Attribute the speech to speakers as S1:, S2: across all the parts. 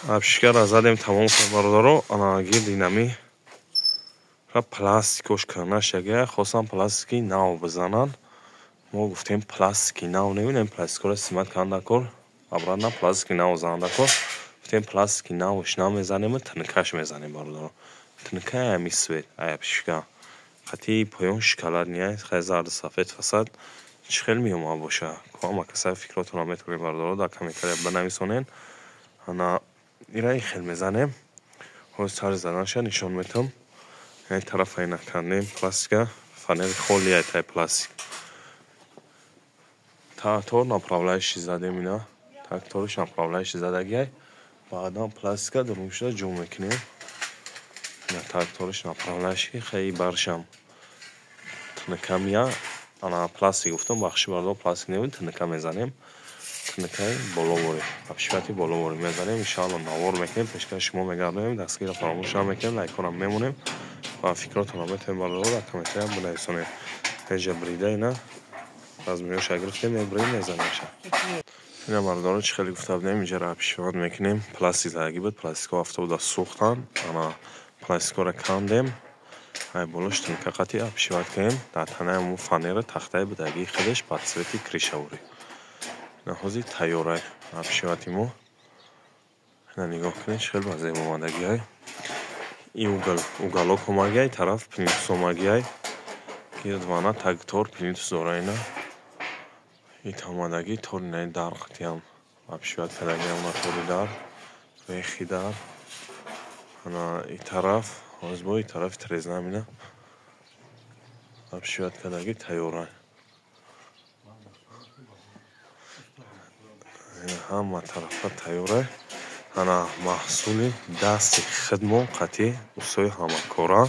S1: Абшикара задем тамом бародаро анагирди нами пластикош карнаш ягия хостам пластики нав бизананд. Мо гуфтем пластики нав мебинем пластикоро истифода кардан кор обратно пластики нав зананда кор гуфтем пластики навш намезанем тинкаш мезанем бародаро тинка ами свет ай абшика хати поён шоколад ния хай зард сафед фасад чӣ хел меомад боша ком акаса фикротонро метавонем бародаро дар комментария бинависонед ана ира хел мезанем ҳоз тарзи заданашро нишон метам ин тарафа ина кардем пластика фанери холия тай пластик трактор направляющий задем ина тракториш направляющий задагиай баъдан пластика дурмушро ҷо мекунем ина тракториш направляющий хай баршам тинкамия ана пластик гуфтам бахши бардо пластик невин тинка мезанем тинкаи боловори абшикати боловори мезанем иншаалло навор мекунем пешкаш шумо мегардонем дастгира фаромӯш намекунем лайконам мемонем ва фикротонро метавонем бародаро дар комментария бинависонем ҳеҷа брида ина аз миёша гирифтем мебрем мезанемша ина бародаро чӣ хеле гуфта будем инҷаро абшиванд мекунем пластик задагӣ буд пластикҳо афта буда сӯхтанд ана пластикҳоро кандем ай болош тинка қати абшиванд кунем дар танаи ҳамун фанера тахтаи будагии худаш ба цвети кришаворӣ ина ҳозир тайёрай абшивати мо ина нигоҳ кунед чӣ хел ба зеб омадагиай ин уголок омагиай тараф плинтус омагиай гирдвана тагтор плинтус дора ина ит омадагӣ тори наи дар қатиам абшиват кадаги амна тори дар вехи дар ана и тараф ҳоз бо и тарафи трезнам ина абшиват кадаги тайёрай ина ҳама тарафа тайёрай ана маҳсули дасти хидмон қатӣ устои ҳамакора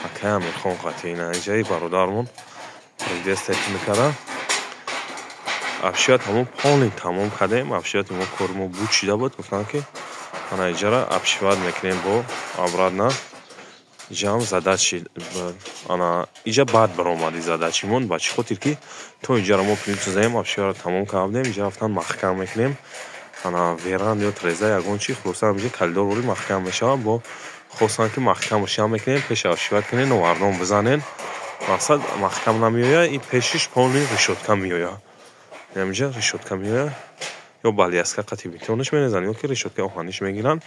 S1: акаям мехон қатӣ ина иҷаи бародармон придестетинкара абшиват ҳамон полни тамом кардем абшивати мо кори мо буд шуда буд гуфтам ки ана иҷара абшиват мекунем бо обратно ҷам задачи ана иҷа бад баромади задачимон ба чӣ хотир ки то иҷаро мо плинтус заем абшиватро тамом кардем иҷа рафтан маҳкам мекунем ана веранд ё треза ягон чи хулоса ҳамҷа калидор вори маҳкам мешавад бо хостан ки маҳкамшам мекунем пеш абшиват кунем новардон бизанем мақсад маҳкам намеояд и пешиш полни решотка меояд инҷа решотка меояд ё балиаска қати бетониш менезанд ё ки решоткаи оҳаниш мегиранд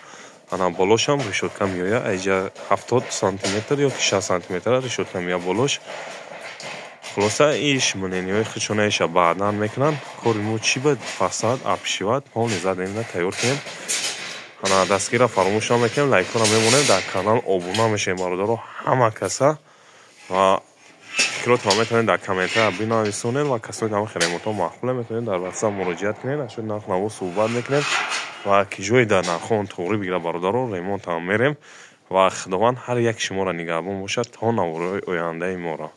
S1: ана болошам решотка меояд иҷа 70 сантиметр ё ки 60 сантиметр решотка меояд болош хулоса иш мнениҳои худшонаиша баъдан мекунанд кори мо чӣ буд фасад абшиват полни задем тайёр кунем ана дастгира фаромӯш намекунем лайконро мемонем дар канал обуна мешавем бародаро ҳама каса ва фикротонро метавонед дар комментария бинависонед ва касои ҳама хидмотҳо маъқуле метавонед дар ватсап муроҷиат кунед ашои нархнаво суҳбат мекунем ва ки ҷои дар нархон тоғри бигира бародаро ремонтам мерем ва худованд ҳар як шуморо нигаҳбон бошад то навораи ояндаи моро.